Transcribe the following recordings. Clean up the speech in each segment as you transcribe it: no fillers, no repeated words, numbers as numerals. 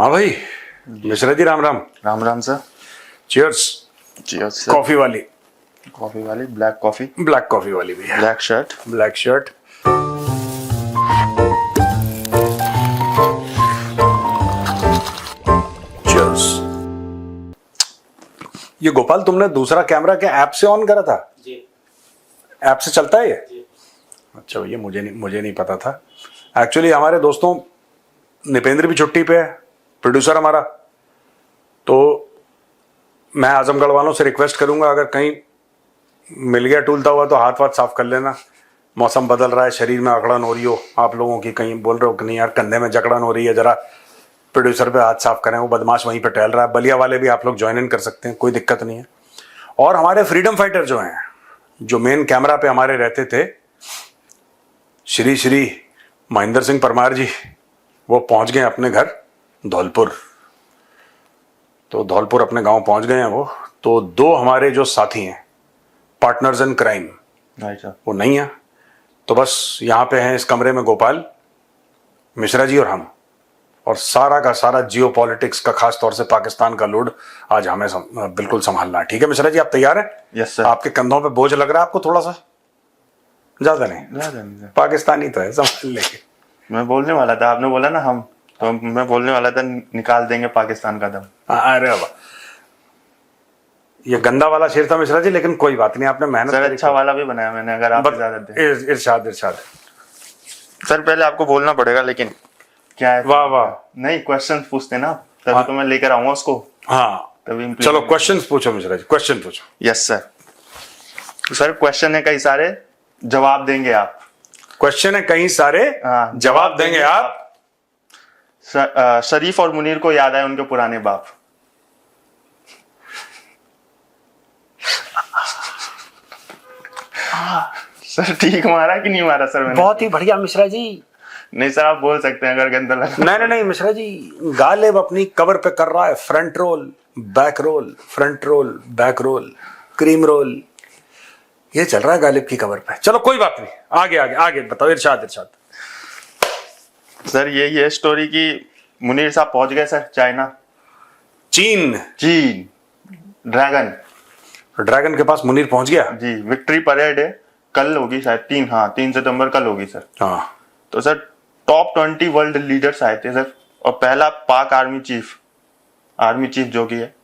हाँ भाई, Mishra ji Ram Ram. Ram Ram sir. Cheers. Cheers sir. Coffee वाली। कॉफी वाली, ब्लैक कॉफी। ब्लैक कॉफी वाली भी है। Black shirt. Black shirt. Cheers. ये गोपाल, तुमने दूसरा कैमरा क्या ऐप से ऑन करा था? जी। ऐप से चलता है ये? जी। अच्छा, ये मुझे नहीं पता था। एक्चुअली हमारे दोस्तों निपेंद्र भी छुट्टी पे है, प्रोड्यूसर हमारा। तो मैं आजमगढ़ वालों से रिक्वेस्ट करूंगा, अगर कहीं मिल गया टूलता हुआ तो हाथ वाथ साफ कर लेना। मौसम बदल रहा है, शरीर में अकड़न हो रही हो आप लोगों की, कहीं बोल रहे हो कि नहीं यार कंधे में जकड़न हो रही है, जरा प्रोड्यूसर पे हाथ साफ करें। वो बदमाश वहीं पे टहल रहा है। बलिया वाले भी आप लोग ज्वाइन इन कर सकते हैं, कोई दिक्कत नहीं है। और हमारे फ्रीडम फाइटर जो हैं, जो मेन कैमरा पे हमारे रहते थे, श्री श्री महेंद्र सिंह परमार जी, वो पहुंच गए अपने घर धौलपुर। तो धौलपुर अपने गांव पहुंच गए हैं वो। तो दो हमारे जो साथी हैं, पार्टनर्स इन क्राइम, वो नहीं है। तो बस यहाँ पे हैं इस कमरे में गोपाल, मिश्रा जी और हम। और सारा का सारा जियो पॉलिटिक्स का, खास तौर से पाकिस्तान का लोड आज हमें बिल्कुल संभालना है। ठीक है मिश्रा जी, आप तैयार हैं? Yes sir. आपके कंधों पे बोझ लग रहा है आपको थोड़ा सा? ज्यादा नहीं सर। पाकिस्तानी तो है, संभाल लेंगे। मैं बोलने वाला था, आपने बोला ना हम, तो मैं बोलने वाला था निकाल देंगे पाकिस्तान का दम। अरे वाह, ये गंदा वाला शेर था मिश्रा जी, लेकिन कोई बात नहीं, आपने मेहनत सर करी। अच्छा वाला भी बनाया मैंने, अगर आप इजाजत दें। इरशाद इरशाद। सर पहले आपको बोलना पड़ेगा, लेकिन क्या है? वाह वाह। नहीं, क्वेश्चन पूछते ना, तभी हाँ। तो मैं लेकर आऊंगा उसको। हाँ तभी चलो क्वेश्चंस पूछो मिश्रा जी, क्वेश्चन पूछो। Yes sir. सर क्वेश्चन है कई सारे, जवाब देंगे आप। क्वेश्चन है कई सारे, हाँ, जवाब देंगे आप। शरीफ और मुनीर को याद आए उनके पुराने बाप। सर ठीक मारा कि नहीं मारा सर मैंने? बहुत ही बढ़िया मिश्रा जी। नहीं सर, आप बोल सकते हैं अगर गंदा लगा। नहीं मिश्रा जी, गालिब अपनी कवर पे कर रहा है front roll back role, front roll back role, cream roll, ये चल रहा है गालिब की कवर पे। चलो कोई बात नहीं, आगे आगे आगे बताओ। इरशाद इरशाद। सर ये स्टोरी की मुनीर साहब पहुंच गए सर चाइना, चीन ड्रैगन के पास मुनीर पहुंच गया जी। विक्ट्री परेड है, कल होगी शायद, 3 सितंबर कल होगी सर। हाँ। तो सर टॉप 20 वर्ल्ड लीडर्स आए थे सर, और पहला पाक आर्मी चीफ जो कि है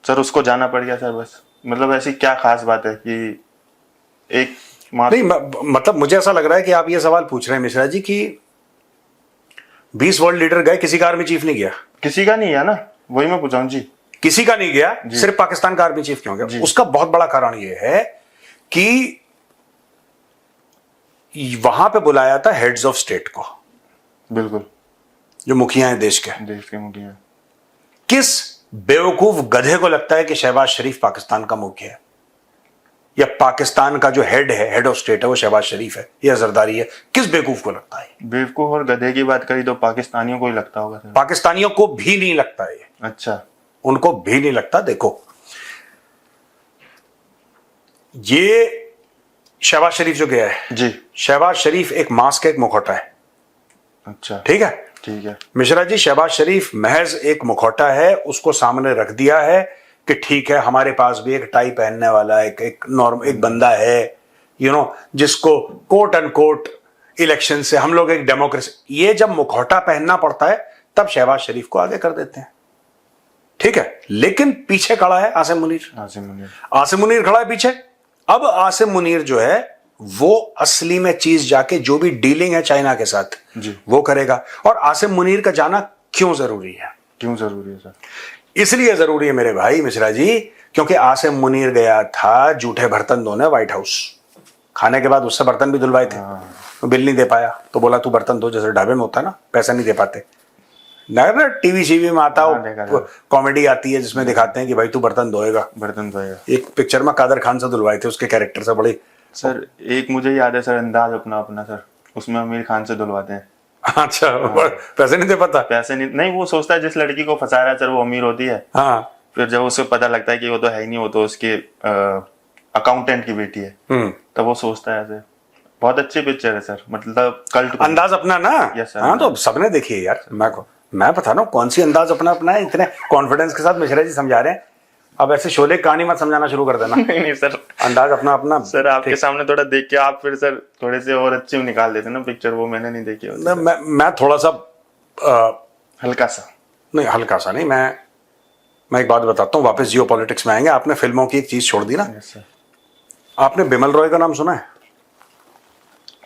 सर, उसको जाना पड़ गया सर। बस मतलब ऐसी क्या खास बात है कि एक नहीं, मतलब मुझे ऐसा लग रहा है कि आप ये सवाल पूछ रहे हैं मिश्रा जी कि 20 वर्ल्ड लीडर गए, किसी का आर्मी चीफ नहीं गया? किसी का नहीं है ना, वही मैं पूछा हूं जी। किसी का नहीं गया, सिर्फ पाकिस्तान का आर्मी चीफ क्यों गया? उसका बहुत बड़ा कारण यह है कि वहां पे बुलाया था हेड्स ऑफ स्टेट को, बिल्कुल, जो मुखिया हैं देश के मुखिया। किस बेवकूफ गधे को लगता है कि शहबाज शरीफ पाकिस्तान का मुखिया है, या पाकिस्तान का जो हेड है, हेड ऑफ स्टेट है, वो शहबाज शरीफ है या जरदारी है? किस बेवकूफ को लगता है? बेवकूफ और गधे की बात करी तो पाकिस्तानियों को ही लगता होगा सर। पाकिस्तानियों को भी नहीं लगता है। अच्छा, उनको भी नहीं लगता। देखो, ये शहबाज शरीफ जो गया है जी, शहबाज शरीफ एक मास्क, एक मुखौटा है। अच्छा, ठीक है मिश्रा जी, शहबाज शरीफ महज एक मुखौटा है, उसको सामने रख दिया है कि ठीक है हमारे पास भी एक टाई पहनने वाला एक नॉर्म एक बंदा है, जिसको कोट एंड कोट इलेक्शन से हम लोग एक डेमोक्रेसी। ये जब मुखौटा पहनना पड़ता है तब शहबाज शरीफ को आगे कर देते हैं। ठीक है, लेकिन पीछे खड़ा है आसिम मुनीर खड़ा है पीछे। अब आसिम मुनीर जो है वो असली में चीज जाके जो भी डीलिंग है चाइना के साथ जी, वो करेगा। और आसिम मुनीर का जाना क्यों जरूरी है? सर? इसलिए जरूरी है मेरे भाई मिश्रा जी, क्योंकि आसिम मुनीर गया था जूठे बर्तन धोने व्हाइट हाउस। खाने के बाद उससे बर्तन भी धुलवाए थे, तो बिल नहीं दे पाया, तो बोला तू बर्तन धो, जैसे ढाबे में होता है ना, पैसा नहीं दे पाते ना। टीवी शीवी में आता हो, कॉमेडी आती है जिसमें दिखाते हैं कि भाई तू बर्तन धोएगा। एक पिक्चर में कादर खान से धुलवाए थे, उसके कैरेक्टर से बड़ी। सर एक मुझे याद है सर, अंदाज अपना सर, उसमें आमिर खान से धुलवाते हैं। अच्छा, पैसे नहीं दे पाता? पैसे नहीं, वो सोचता है जिस लड़की को फंसा रहा है सर वो अमीर होती है। हाँ। फिर जब उसे पता लगता है कि वो तो है ही नहीं, वो तो उसके अकाउंटेंट की बेटी है, तब वो सोचता है ऐसे। बहुत अच्छी पिक्चर है सर, मतलब कल्ट। अंदाज अपना ना। Yes sir. हाँ, तो सबने देखी है यार। मैं बता रहा हूँ कौन सी अंदाज अपना अपना है, इतने कॉन्फिडेंस के साथ मिश्रा जी समझा रहे हैं। अब ऐसे शोले की कहानी मत समझाना शुरू कर देना। नहीं नहीं सर, अंदाज अपना अपना। सर आपके सामने थोड़ा देख के आप फिर सर थोड़े से और अच्छे निकाल देते ना पिक्चर, वो मैंने नहीं देखी होती। मैं थोड़ा सा हल्का सा नहीं, हल्का सा नहीं, मैं एक बात बताता हूँ, वापस जियो पॉलिटिक्स में आएंगे। आपने फिल्मों की एक चीज छोड़ दी ना। Yes sir. आपने बिमल रॉय का नाम सुना है?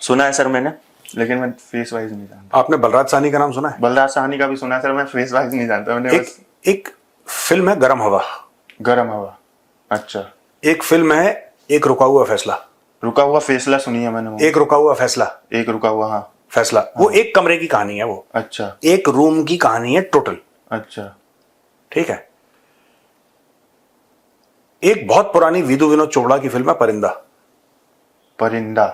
सुना है सर मैंने, लेकिन मैं फेस वाइज नहीं जानता। आपने बलराज साहनी का नाम सुना है? बलराज साहनी का भी सुना है सर, मैं फेस वाइज नहीं जानता। मैंने बस एक फिल्म है गरम हवा। गरम हवा, अच्छा। एक फिल्म है एक रुका हुआ फैसला। रुका हुआ फैसला सुनी है मैंने वो। एक रुका हुआ फैसला, एक रुका हुआ, हाँ फैसला। वो एक कमरे की कहानी है, वो अच्छा एक रूम की कहानी है टोटल। अच्छा। ठीक है। एक बहुत पुरानी विधु विनोद चोपड़ा की फिल्म है परिंदा। परिंदा,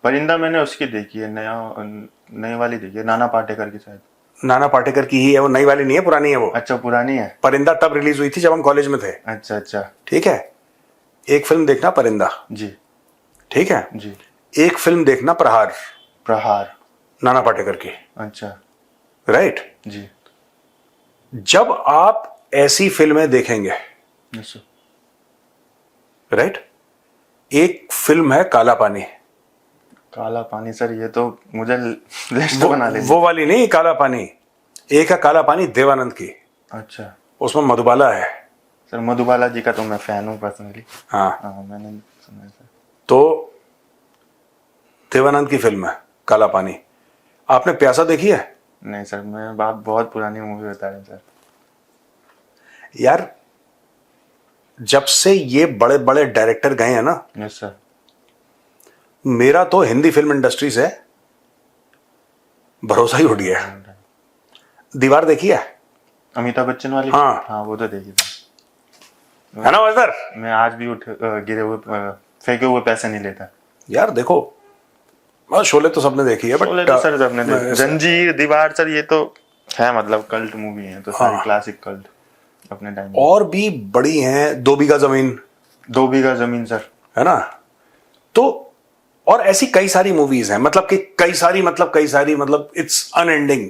परिंदा मैंने उसकी देखी है, नई वाली देखी है, नाना पाटेकर की शायद। नाना पाटेकर की ही है वो, नई वाली नहीं है, पुरानी है वो। अच्छा पुरानी है। परिंदा तब रिलीज हुई थी जब हम कॉलेज में थे। अच्छा अच्छा। ठीक है। एक फिल्म देखना परिंदा, जी ठीक है। जी। एक फिल्म देखना प्रहार, प्रहार, नाना पाटेकर की। अच्छा राइट। जी। जब आप ऐसी फिल्में देखेंगे, यस सर। राइट। एक फिल्म है काला पानी। काला पानी सर, ये तो मुझे लिस्ट बना ले। वो वाली नहीं, काला पानी। एक है काला पानी देवानंद की, अच्छा। उसमें मधुबाला है। सर मधुबाला जी का तो मैं फैन हूँ पर्सनली। हाँ, हाँ मैंने सुना है सर। तो देवानंद की फिल्म है काला पानी। आपने प्यासा देखी है? नहीं सर, मैं बात बहुत पुरानी मूवी बता रहे हैं सर। यार जब से ये बड़े बड़े डायरेक्टर गए हैं ना, यस सर। मेरा तो हिंदी फिल्म इंडस्ट्री से भरोसा ही उठ गया। दीवार देखी है? अमिताभ बच्चन वाली? हाँ। हाँ वो तो देखी थी। है ना वजर? मैं आज भी गिरे हुए फेंके हुए पैसे नहीं लेता। यार देखो, शोले तो सबने देखी है, शोले बट तो सर सबने देखी। जंजीर, दीवार सर ये तो है, मतलब कल्ट मूवी है तो सारी, क्लासिक कल्ट अपने टाइम। और भी बड़ी हैं, 2 बीघा जमीन, 2 बीघा जमीन सर, है ना। तो और ऐसी कई सारी मूवीज हैं, मतलब कि कई सारी मतलब इट्स अनएंडिंग।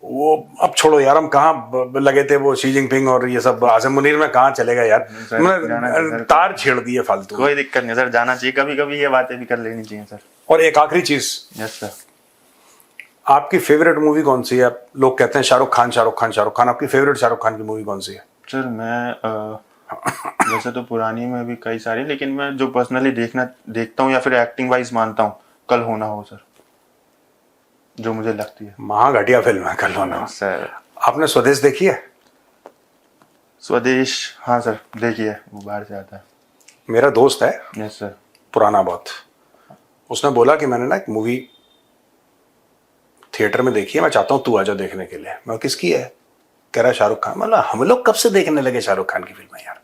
वो अब छोड़ो यार, हम कहाँ लगे थे वो शी जिनपिंग और ये सब, आसिम मुनीर में कहाँ चलेगा यार। मैंने तार छेड़ दिए फालतू। कोई दिक्कत नहीं सर, जाना चाहिए कभी कभी, ये बातें भी कर लेनी चाहिए सर। और एक आखिरी चीज, यस सर। आपकी फेवरेट मूवी कौन सी है? लोग कहते हैं शाहरुख खान शाहरुख खान शाहरुख खान, आपकी फेवरेट शाहरुख खान की मूवी कौन सी है? सर मैं वैसे तो पुरानी में भी कई सारी, लेकिन मैं जो पर्सनली देखता हूँ या फिर एक्टिंग वाइज मानता हूँ, कल होना हो सर, जो मुझे लगती है। महाघटिया फिल्म है कल होना हो सर। आपने स्वदेश देखी है? स्वदेश, हाँ सर देखिए, वो बाहर से आता है। मेरा दोस्त है, यस सर। पुराना बहुत, उसने बोला कि मैंने ना एक मूवी थिएटर में देखी है, मैं चाहता हूं तू आ जा देखने के लिए। मैं किसकी है? कह रहा है शाहरुख खान। मतलब हम लोग कब से देखने लगे शाहरुख खान की फिल्में यार?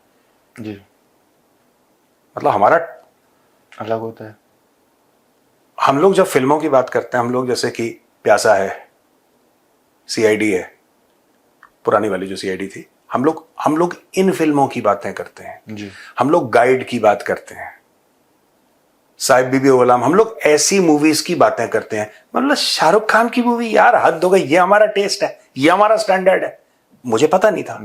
जी। मतलब हमारा अलग होता है। हम लोग जब फिल्मों की बात करते हैं, हम लोग जैसे कि प्यासा है, सीआईडी है, पुरानी वाली जो सीआईडी थी, हम लोग इन फिल्मों की बातें करते हैं। जी। हम लोग गाइड की बात करते हैं, साहिब बीबी गुलाम, हम लोग ऐसी मूवीज की बातें करते हैं। मतलब शाहरुख खान की मूवी, यार हद हो गई, ये हमारा टेस्ट है, ये हमारा स्टैंडर्ड है। मुझे पता नहीं था।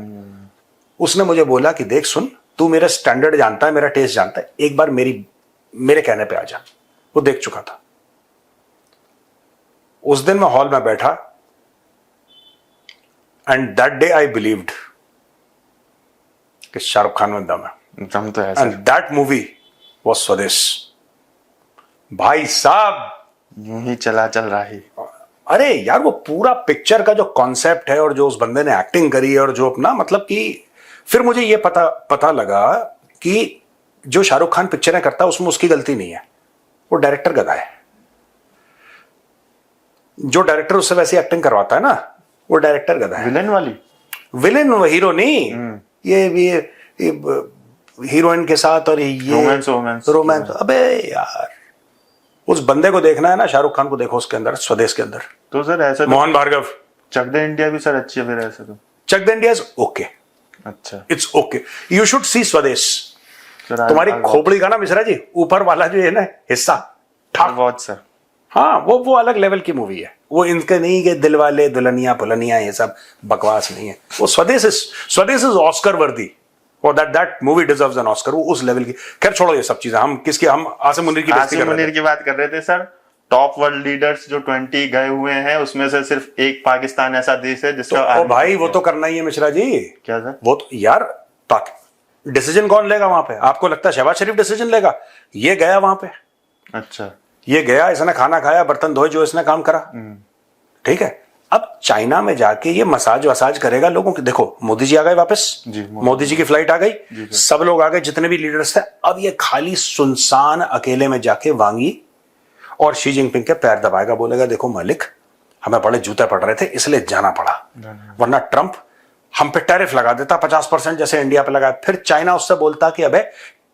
उसने मुझे बोला कि देख सुन, तू मेरा स्टैंडर्ड जानता है, मेरा टेस्ट जानता है, एक बार मेरे कहने पे आ जा। वो देख चुका था। उस दिन मैं हॉल में बैठा, and that day I believed कि शाहरुख खान में दम है। दम तो है and sir. That movie was स्वदेश। भाई साहब, यूं ही चला चल रहा है। अरे यार वो पूरा पिक्चर का जो कॉन्सेप्ट है और जो उस बंदे ने एक्टिंग करी है, और जो अपना मतलब कि फिर मुझे ये पता लगा कि जो शाहरुख खान पिक्चरें करता है उसमें उसकी गलती नहीं है, वो डायरेक्टर गधा है। जो डायरेक्टर उससे वैसी एक्टिंग करवाता है ना, वो डायरेक्टर गधा है। विलेन वाली? विलेन हीरो नहीं, ये हीरोइन के साथ और ये रोमांस। अबे यार, उस बंदे को देखना है ना, शाहरुख खान को देखो उसके अंदर, स्वदेश के अंदर। तो सर ऐसा मोहन भार्गव, चक दे इंडिया भी सर अच्छी है फिर ऐसे तो। चक द इंडिया इज ओके, अच्छा, it's okay, you should see स्वदेश। सर तुम्हारी खोपड़ी का ना मिश्रा जी, ऊपर वाला जो है ना हिस्सा, बहुत सर। हाँ वो अलग लेवल की मूवी है। वो इनके नहीं कि दिल वाले दुल्हनिया पुलनिया ये सब बकवास नहीं है। वो स्वदेश इज ऑस्कर वर्दी, और that movie deserves an Oscar. वो उस लेवल की। खैर छोड़ो ये सब चीजें, हम आसिम मुनीर की बेइज्जती कर आसिम रहे मुनीर थे। की बात कर रहे थे सर। टॉप वर्ल्ड लीडर्स जो 20 गए हुए हैं उसमें से सिर्फ एक पाकिस्तान ऐसा देश है जिसका ओ आर्मी भाई चीफ वो है। तो करना ही है मिश्रा जी। क्या सर? वो तो यार डिसीजन कौन लेगा वहां पे? आपको लगता है शहबाज शरीफ डिसीजन लेगा? ये गया वहां पे, अच्छा। ये गया, इसने खाना खाया, बर्तन धोए, जो इसने काम करा, ठीक है। अब चाइना में जाके ये मसाज वसाज करेगा लोगों की। देखो मोदी जी आ गए वापस, जी, मोदी जी की फ्लाइट आ गई, जी, सब लोग आ गए जितने भी लीडर्स थे। अब ये खाली सुनसान अकेले में जाके वांगी और शी जिनपिंग के पैर दबाएगा, बोलेगा देखो मालिक हमें बड़े जूते पड़ रहे थे इसलिए जाना पड़ा, वरना ट्रंप हम पे टैरिफ लगा देता 50% जैसे इंडिया पे लगाया। फिर चाइना उससे बोलता कि अबे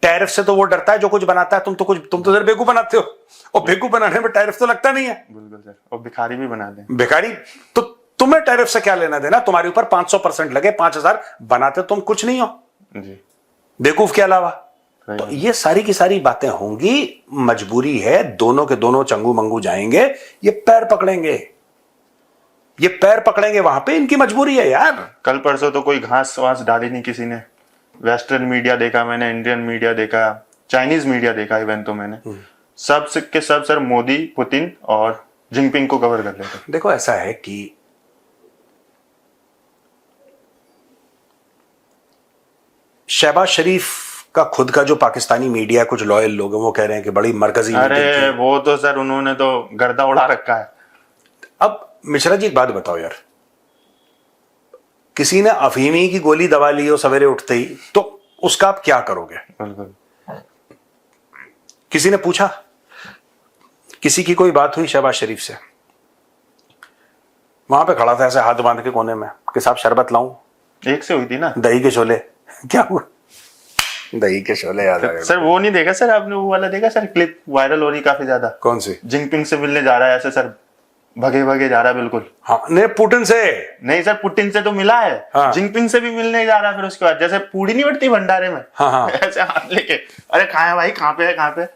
टैरिफ से तो वो डरता है जो कुछ बनाता है, तुम तो जरा बेवकूफ बनाते हो, और बेवकूफ बनाने में टैरिफ तो लगता नहीं है। बिल्कुल सर। और भिखारी भी बना दें। बेकारी तो तुम्हें टैरिफ से क्या लेना देना? तुम्हारे ऊपर 500% लगे, 5000 बनाते तुम कुछ नहीं हो जी। बेवकूफ के अलावा। सही तो बात। ये सारी की सारी बातें होंगी, मजबूरी है, दोनों के दोनों चंगू मंगू जाएंगे, ये पैर पकड़ेंगे, ये पैर पकड़ेंगे वहां पे, इनकी मजबूरी है यार। कल परसों तो कोई घास वास डाली नहीं किसी ने। वेस्टर्न मीडिया देखा मैंने, इंडियन मीडिया देखा, चाइनीज मीडिया देखा इवन तो मैंने, सब के सब सर मोदी, पुतिन और जिनपिंग को कवर कर लेते। देखो ऐसा है कि शहबाज शरीफ का खुद का जो पाकिस्तानी मीडिया, कुछ लॉयल लोग हैं वो कह रहे हैं कि बड़ी मरकजी मीटिंग अरे थी। वो तो सर उन्होंने तो गर्दा उड़ा रखा है। अब मिश्रा जी एक बात बताओ यार, किसी ने अफीमी की गोली दबा ली हो सवेरे उठते ही, तो उसका आप क्या करोगे? बिल्कुल। किसी ने पूछा, किसी की कोई बात हुई शहबाज शरीफ से, वहां पे खड़ा था ऐसे हाथ बांध के कोने में कि साहब शरबत लाऊं? एक से हुई थी ना दही के शोले। क्या हुआ? दही के शोले याद आ गए। सर। वो नहीं देखा सर आपने? वो वाला देखा सर? क्लिप वायरल हो रही काफी ज्यादा। कौन सी? जिनपिंग से मिलने जा रहा है ऐसे सर, भगे भगे जा रहा है बिल्कुल। हाँ ने पुतिन से। नहीं सर, पुतिन से तो मिला है। हाँ। जिनपिंग से भी मिलने जा रहा है। फिर उसके बाद जैसे पूड़ी नहीं बढ़ती भंडारे में, हाँ, हाँ। ऐसे हाथ लेके, अरे कहाँ है भाई, कहाँ पे है, कहाँ पे?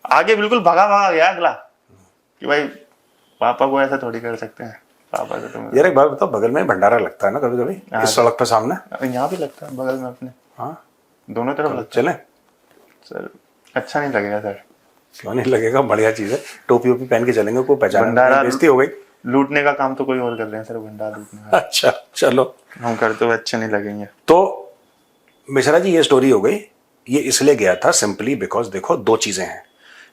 आगे बिल्कुल भगा भगा गया अगला कि भाई पापा को ऐसा थोड़ी कर सकते हैं, पापा से तो यार एक बात बताओ, बगल में भंडारा लगता है ना कभी कभी इस सड़क पे सामने? यहाँ भी लगता है बगल में अपने, हाँ दोनों तरफ लगता चले। है सर। अच्छा नहीं लगेगा सर। क्यों नहीं लगेगा? बढ़िया चीज है, टोपी वोपी पहन के चलेंगे, कोई पहचान भंडारा बेइज्जती हो गई। लूटने का काम तो कोई और कर रहे हैं सर, भंडारा लूटने का अच्छा चलो, हम करते हुए अच्छे नहीं लगेंगे। तो मिश्रा जी ये स्टोरी हो गई। ये इसलिए गया था सिंपली बिकॉज देखो दो चीजें हैं।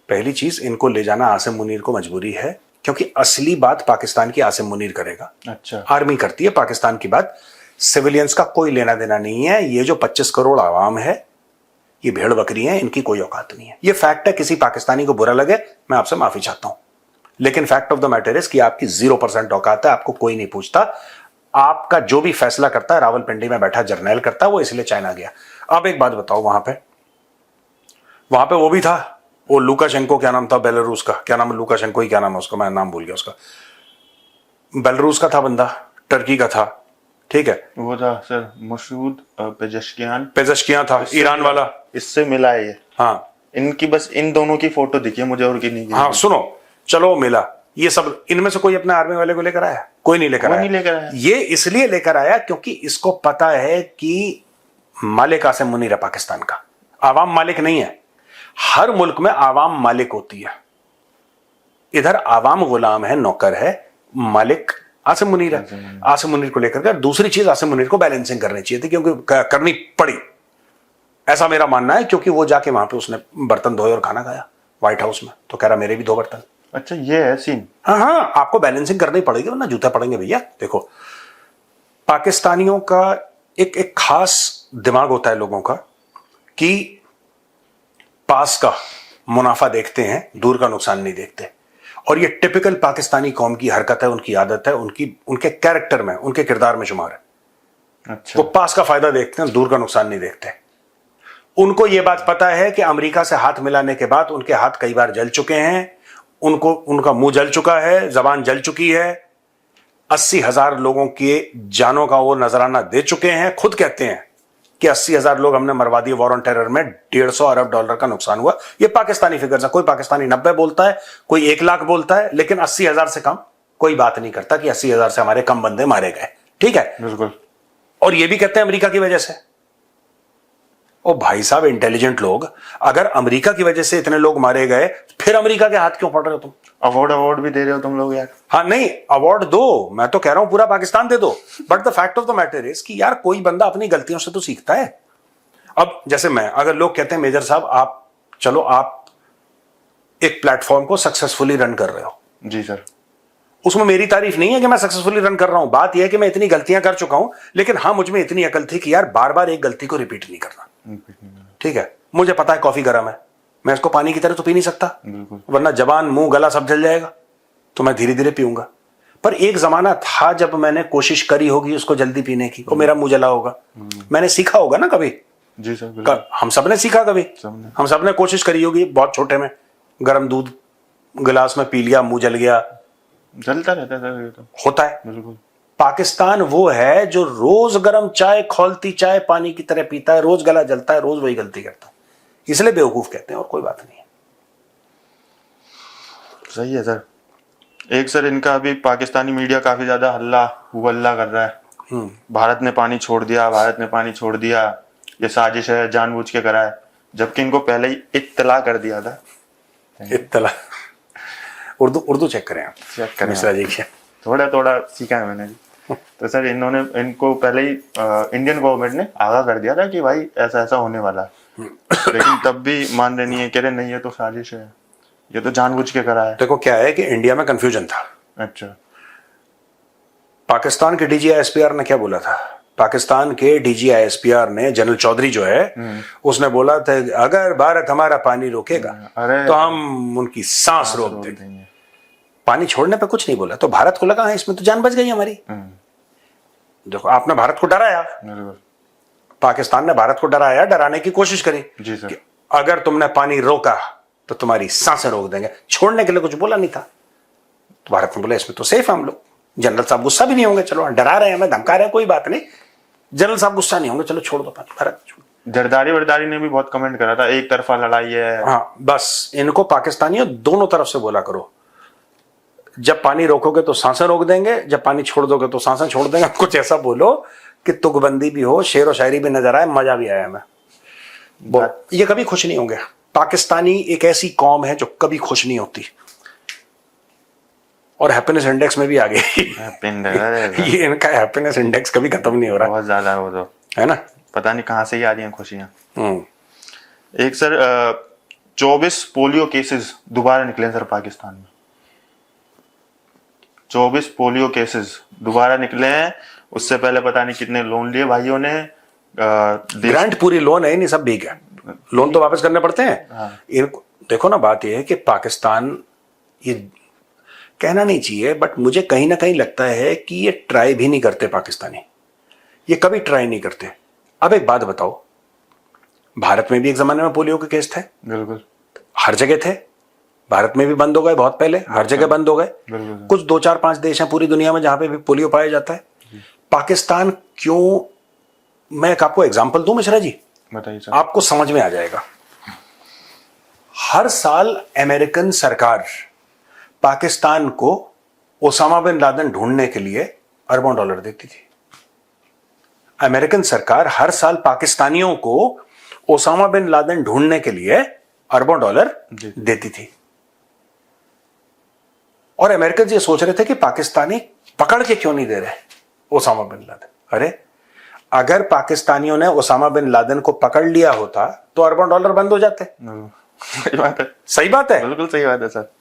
पहली चीज, इनको ले जाना आसिम मुनीर को मजबूरी है, क्योंकि असली बात पाकिस्तान की आसिम मुनीर करेगा। अच्छा। आर्मी करती है पाकिस्तान की बात, सिविलियंस का कोई लेना देना नहीं है। ये जो 25 करोड़ आवाम है, ये भेड़ बकरी है, इनकी कोई औकात नहीं है। ये फैक्ट है, किसी पाकिस्तानी को बुरा लगे मैं आपसे माफी चाहता हूं, लेकिन fact of the matter is कि आपकी 0% औकात है, आपको कोई नहीं पूछता। आपका जो भी फैसला करता है रावलपिंडी में बैठा जर्नैल करता है, वो इसलिए चाइना गया। अब एक बात बताओ, वहां पे वो भी था, वो लुकाशेंको, क्या नाम था बेलारूस का, क्या नाम है लुकाशेंको ही, क्या नाम है उसका, मैं नाम भूल गया उसका। बेलारूस का था बंदा, टर्की का था, ठीक है। वो था सर मसूद पेजशकियान था, ईरान वाला। इससे मिला है ये। हाँ इनकी बस इन दोनों की फोटो दिखी है मुझे, और की नहीं। हाँ सुनो, चलो मिला, ये सब इनमें से कोई अपने आर्मी वाले को लेकर आया? कोई नहीं लेकर कोई आया। नहीं लेकर आया। ये इसलिए लेकर आया क्योंकि इसको पता है कि मालिक आसिम मुनीर है पाकिस्तान का, आवाम मालिक नहीं है। हर मुल्क में आवाम मालिक होती है, इधर आवाम गुलाम है, नौकर है, मालिक आसिम मुनीर है। आसिम मुनीर को लेकर दूसरी चीज, आसिम मुनीर को बैलेंसिंग करनी चाहिए थी, क्योंकि करनी पड़ी, ऐसा मेरा मानना है। क्योंकि वो जाके वहां पे उसने बर्तन धोए और खाना खाया व्हाइट हाउस में, तो कह रहा मेरे भी 2 बर्तन। अच्छा ये है सीन। हाँ, आपको बैलेंसिंग करनी पड़ेगी वरना जूते पड़ेंगे भैया। देखो पाकिस्तानियों का एक खास दिमाग होता है लोगों का कि पास का मुनाफा देखते हैं, दूर का नुकसान नहीं देखते। और ये टिपिकल पाकिस्तानी कौम की हरकत है, उनकी आदत है, उनके कैरेक्टर में, उनके किरदार में शुमार है। अच्छा। वो पास का फायदा देखते हैं, दूर का नुकसान नहीं देखते। उनको ये बात पता है कि अमेरिका से हाथ मिलाने के बाद उनके हाथ कई बार जल चुके हैं, उनका मुंह जल चुका है, जबान जल चुकी है, 80,000 लोगों के जानों का वो नजराना दे चुके हैं। खुद कहते हैं कि 80,000 लोग हमने मरवा दिए वॉर ऑन टेरर में, $150 अरब का नुकसान हुआ। ये पाकिस्तानी फिगर है, कोई पाकिस्तानी 90 बोलता है, कोई 1 लाख बोलता है, लेकिन 80,000 से कम कोई बात नहीं करता कि 80,000 से हमारे कम बंदे मारे गए, ठीक है। बिल्कुल। और ये भी कहते हैं अमेरिका की वजह से। ओ भाई साहब, इंटेलिजेंट लोग, अगर अमेरिका की वजह से इतने लोग मारे गए, फिर अमेरिका के हाथ क्यों पड़ रहे हो तुम? अवार्ड भी दे रहे हो तुम लोग यार। हाँ नहीं, अवार्ड दो, मैं तो कह रहा हूं पूरा पाकिस्तान दे दो, but the fact of the matter is कि यार कोई बंदा अपनी गलतियों से तो सीखता है। अब जैसे मैं, अगर लोग कहते हैं मेजर साहब आप चलो आप एक प्लेटफॉर्म को सक्सेसफुली रन कर रहे हो, जी सर। उसमें मेरी तारीफ नहीं है कि मैं सक्सेसफुली रन कर रहा हूं, बात यह है कि मैं इतनी गलतियां कर चुका हूं, लेकिन हाँ मुझ में इतनी अकल थी कि यार बार बार एक गलती को रिपीट नहीं करना, ठीक है। मुझे पता है कॉफी गर्म है, मैं इसको पानी की तरह तो पी नहीं सकता, वरना जबान मुंह गला सब जल जाएगा, तो मैं धीरे धीरे पीऊंगा। पर एक जमाना था जब मैंने कोशिश करी होगी उसको जल्दी पीने की, वो मेरा मुंह जला होगा, मैंने सीखा होगा ना कभी। जी सर। हम सब ने सीखा कभी, हम सब ने कोशिश करी होगी, बहुत छोटे में गर्म दूध गिलास में पी लिया, मुंह जल गया, जलता रहता है सर, ये तो होता है। बिल्कुल। पाकिस्तान वो है जो रोज गर्म चाय, खौलती चाय पानी की तरह पीता है, रोज गला जलता है, रोज वही गलती करता है, इसलिए बेवकूफ कहते हैं, और कोई बात नहीं है। सही है सर। एक सर इनका अभी पाकिस्तानी मीडिया काफी ज्यादा हल्ला हुल्ला कर रहा है, भारत ने पानी छोड़ दिया, भारत ने पानी छोड़ दिया, ये साजिश है, जानबूझ के करा है, जबकि इनको पहले ही इत्तला कर दिया था। इत्तला, उर्दू चेक करें आप, चेक करें मिश्रा जी से। थोड़ा थोड़ा सीखा है मैंने जी। तो सर इन्होंने इनको पहले ही इंडियन गवर्नमेंट ने आगाह कर दिया था कि भाई ऐसा ऐसा होने वाला है, लेकिन तब भी मान रहे नहीं है, कह रहे नहीं ये तो साजिश है, ये तो जानबूझ के करा है। देखो क्या है कि इंडिया में कंफ्यूजन था। अच्छा। पाकिस्तान के डीजीआईएसपीआर ने क्या बोला था? पाकिस्तान के डीजीआईएसपीआर ने, जनरल चौधरी जो है, उसने बोला था अगर भारत हमारा पानी रोकेगा तो हम उनकी सांस रोक देंगे। पानी छोड़ने पे कुछ नहीं बोला, तो भारत को लगा है इसमें तो जान बच गई हमारी। देखो आपने भारत को डराया, पाकिस्तान ने भारत को डराया, डराने की कोशिश करी जी सर। कि अगर तुमने पानी रोका तो तुम्हारी सांसें रोक देंगे, छोड़ने के लिए कुछ बोला नहीं था। तो भारत ने बोला इसमें तो सेफ है हम लोग, जनरल साहब गुस्सा भी नहीं होंगे, चलो डरा रहे हैं हमें, धमका रहे हैं, कोई बात नहीं, जनरल साहब गुस्सा नहीं होंगे, चलो छोड़ दो पानी, भारत छोड़। जरदारी ने भी बहुत कमेंट करा था, एक तरफा लड़ाई है। हाँ बस इनको पाकिस्तानियों दोनों तरफ से बोला करो, जब पानी रोकोगे तो सांसें रोक देंगे, जब पानी छोड़ दोगे तो सांसें छोड़ देंगे। कुछ ऐसा बोलो कि तुकबंदी भी हो, शेर व शायरी भी नजर आए, मजा भी आया हमें। ये कभी खुश नहीं होंगे। पाकिस्तानी एक ऐसी कौम है जो कभी खुश नहीं होती, और हैप्पीनेस इंडेक्स में भी आ गई। ये इनका हैप्पीनेस इंडेक्स कभी खत्म नहीं हो रहा, बहुत ज्यादा है वो तो, है ना, पता नहीं कहां से ही आ रही हैं खुशियां। एक सर 24 पोलियो केसेस दोबारा निकले सर पाकिस्तान में, 24 पोलियो केसेस दोबारा निकले हैं। उससे पहले पता नहीं कितने लोन लिए भाइयों ने, ग्रांट पूरी लोन है नहीं, सब भीग है, लोन तो वापस करने पड़ते हैं। हाँ। इनको देखो ना, बात यह है कि पाकिस्तान, ये कहना नहीं चाहिए बट मुझे कहीं ना कहीं लगता है कि ये ट्राई भी नहीं करते पाकिस्तानी, ये कभी ट्राई नहीं करते। अब एक बात बताओ, भारत में भी एक जमाने में पोलियो के केस थे, बिल्कुल हर जगह थे, भारत में भी बंद हो गए बहुत पहले, हर जगह बंद हो गए। कुछ 2 4 5 देश हैं पूरी दुनिया में जहां पे भी पोलियो पाया जाता है। पाकिस्तान क्यों? मैं एक आपको एग्जांपल दूं मिश्रा जी, बताइए सर। आपको समझ में आ जाएगा। हर साल अमेरिकन सरकार पाकिस्तान को ओसामा बिन लादेन ढूंढने के लिए अरबों डॉलर देती थी। अमेरिकन सरकार हर साल पाकिस्तानियों को ओसामा बिन लादेन ढूंढने के लिए अरबों डॉलर देती थी। और अमेरिकन ये सोच रहे थे कि पाकिस्तानी पकड़ के क्यों नहीं दे रहे ओसामा बिन लादेन। अरे अगर पाकिस्तानियों ने ओसामा बिन लादेन को पकड़ लिया होता तो अरबों डॉलर बंद हो जाते। सही बात है, सही बात है, बिल्कुल सही बात है सर।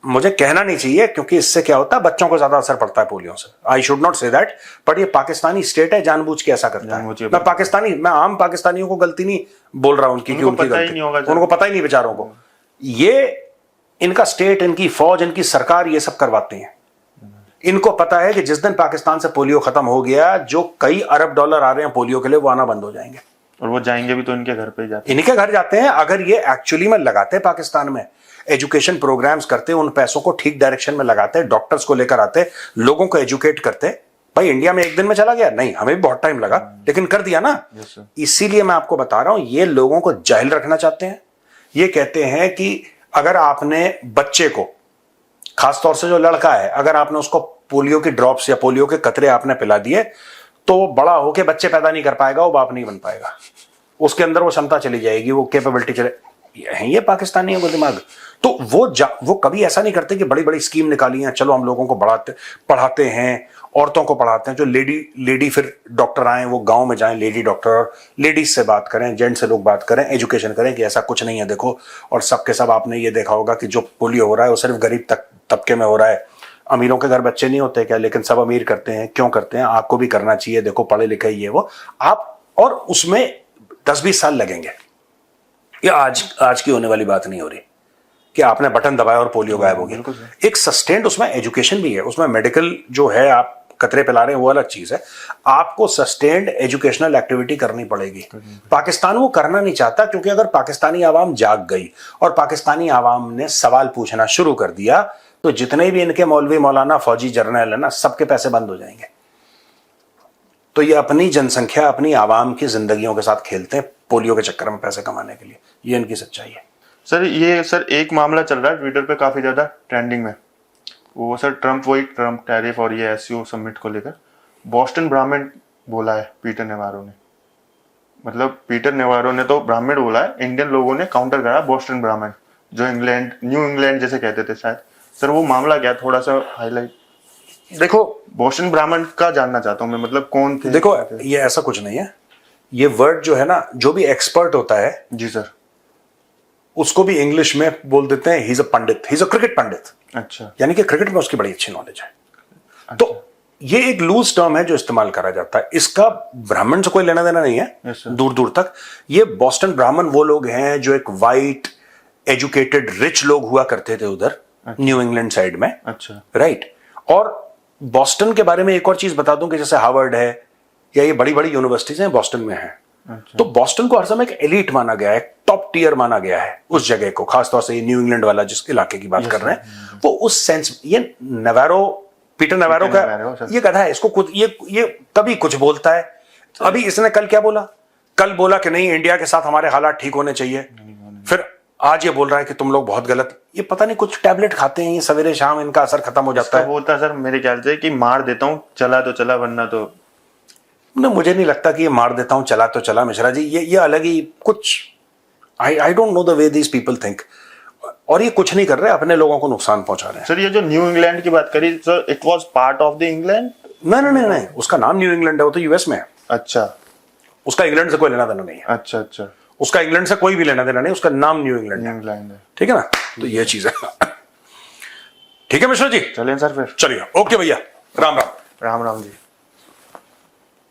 मुझे कहना नहीं चाहिए क्योंकि इससे क्या होता है, बच्चों को ज्यादा असर पड़ता है पोलियो से। I should not say that, but ये पाकिस्तानी स्टेट है, जानबूझ के ऐसा करता है। मैं आम पाकिस्तानियों को गलती नहीं बोल रहा उनकी, उनको पता ही नहीं बेचारों को। ये इनका स्टेट, इनकी फौज, इनकी सरकार ये सब करवाते हैं। इनको पता है कि जिस दिन पाकिस्तान से पोलियो खत्म हो गया, जो कई अरब डॉलर आ रहे हैं पोलियो के लिए, वो आना बंद हो जाएंगे। और वो जाएंगे भी तो इनके घर पे जाते हैं, इनके घर जाते हैं। अगर ये एक्चुअली में लगाते पाकिस्तान में एजुकेशन प्रोग्राम्स करते, उन पैसों को ठीक डायरेक्शन में लगाते, डॉक्टर्स को लेकर आते, लोगों को एजुकेट करते, भाई इंडिया में एक दिन में चला गया नहीं, हमें भी बहुत टाइम लगा, लेकिन कर दिया ना। इसीलिए मैं आपको बता रहा हूं, ये लोगों को जाहिल रखना चाहते हैं। ये कहते हैं कि अगर आपने बच्चे को खासतौर से जो लड़का है, अगर आपने उसको पोलियो की ड्रॉप्स या पोलियो के कतरे आपने पिला दिए तो वो बड़ा होके बच्चे पैदा नहीं कर पाएगा, वो बाप नहीं बन पाएगा, उसके अंदर वो क्षमता चली जाएगी, वो कैपेबिलिटी चले। ये पाकिस्तानियों का दिमाग। तो वो कभी ऐसा नहीं करते कि बड़ी बड़ी स्कीम निकाली है, चलो हम लोगों को पढ़ाते हैं, औरतों को पढ़ाते हैं, जो लेडी फिर डॉक्टर आए वो गांव में जाएं, लेडी डॉक्टर, लेडीज से बात करें, जेंट्स से लोग बात करें, एजुकेशन करें कि ऐसा कुछ नहीं है देखो। और सबके सब आपने ये देखा होगा कि जो पोलियो हो रहा है वो सिर्फ गरीब तबके में हो रहा है। अमीरों के घर बच्चे नहीं होते क्या? लेकिन सब अमीर करते हैं। क्यों करते हैं? आपको भी करना चाहिए, देखो पढ़े लिखे ये वो आप, और उसमें 10-20 साल लगेंगे। ये आज की होने वाली बात नहीं हो रही कि आपने बटन दबाया और पोलियो गायब हो गया। एक सस्टेन्ड उसमें एजुकेशन भी है, उसमें मेडिकल जो है, आप कतरे पिला रहे हैं वो अलग चीज है, आपको सस्टेन्ड एजुकेशनल एक्टिविटी करनी पड़ेगी। पाकिस्तान वो करना नहीं चाहता, क्योंकि अगर पाकिस्तानी आवाम जाग गई और पाकिस्तानी आवाम ने सवाल पूछना शुरू कर दिया तो जितने भी इनके मौलवी मौलाना फौजी जर्नल है ना, सबके पैसे बंद हो जाएंगे। तो ये अपनी जनसंख्या, अपनी आवाम की जिंदगियों के साथ खेलते हैं पोलियो के चक्कर में पैसे कमाने के लिए। ये इनकी सच्चाई है। सर एक मामला चल रहा है ट्विटर पे काफी ज्यादा ट्रेंडिंग में, वो सर ट्रम्प टैरिफ और ये एससीओ समिट को लेकर बॉस्टन ब्राह्मण बोला है पीटर नेवारो ने। मतलब पीटर नेवारो ने तो ब्राह्मण बोला है, इंडियन लोगों ने काउंटर करा बॉस्टन ब्राह्मण, जो इंग्लैंड, न्यू इंग्लैंड जैसे कहते थे शायद। सर वो मामला क्या, थोड़ा सा हाईलाइट। देखो, बॉस्टन ब्राह्मण का जानना चाहता हूं मैं, मतलब कौन थे? देखो ये ऐसा कुछ नहीं है, ये वर्ड जो है ना, जो भी एक्सपर्ट होता है जी सर, उसको भी इंग्लिश में बोल देते हैं he is a pandit, he is a cricket pandit. अच्छा, यानी कि क्रिकेट में उसकी बड़ी अच्छी नॉलेज है। तो ये एक लूज टर्म है जो इस्तेमाल करा जाता है, इसका ब्राह्मण से कोई लेना देना नहीं है। Yes, sir. दूर दूर तक। ये बॉस्टन ब्राह्मण वो लोग हैं जो एक वाइट एजुकेटेड रिच लोग हुआ करते थे उधर न्यू इंग्लैंड साइड में। अच्छा, राइट। और बॉस्टन के बारे में एक और चीज बता दूं कि जैसे हार्वर्ड है या ये बड़ी बड़ी यूनिवर्सिटीज हैं बॉस्टन में है। अच्छा। तो बॉस्टन को हर समय एक एलिट माना गया है, टॉप टियर माना गया है उस जगह को, खासतौर से ये न्यू इंग्लैंड वाला जिस इलाके की बात कर रहे हैं, वो उस सेंस। ये पीटर नेवारो का ये गधा है, इसको कुछ ये कभी कुछ बोलता है। अभी इसने कल क्या बोला? कल बोला कि नहीं इंडिया के साथ हमारे हालात ठीक होने चाहिए, फिर आज ये बोल रहा है कि तुम लोग बहुत गलत। ये पता नहीं कुछ टैबलेट खाते हैं ये सवेरे शाम, इनका असर खत्म हो जाता है। बोलता है सर मेरे ख्याल से कि मार देता हूं, चला तो चला वरना तो ना, मुझे नहीं लगता कि ये मार देता हूं चला तो चला मिश्रा जी, ये अलग ही कुछ। I don't know the way these people think. और ये कुछ नहीं कर रहे, अपने लोगों को नुकसान पहुंचा रहे हैं। सर ये जो न्यू इंग्लैंड की बात करी sir, it was part of the England? नहीं, उसका नाम न्यू इंग्लैंड है, वो तो यूएस में है। अच्छा, उसका इंग्लैंड से कोई लेना देना नहीं है। अच्छा अच्छा, उसका इंग्लैंड से कोई भी लेना देना नहीं, उसका नाम न्यू इंग्लैंड है। इंग्लैंड है, ठीक है ना? तो ये चीज है। ठीक है मिश्रा जी, चलें सर फिर। चलिए, ओके भैया, राम राम। राम राम जी।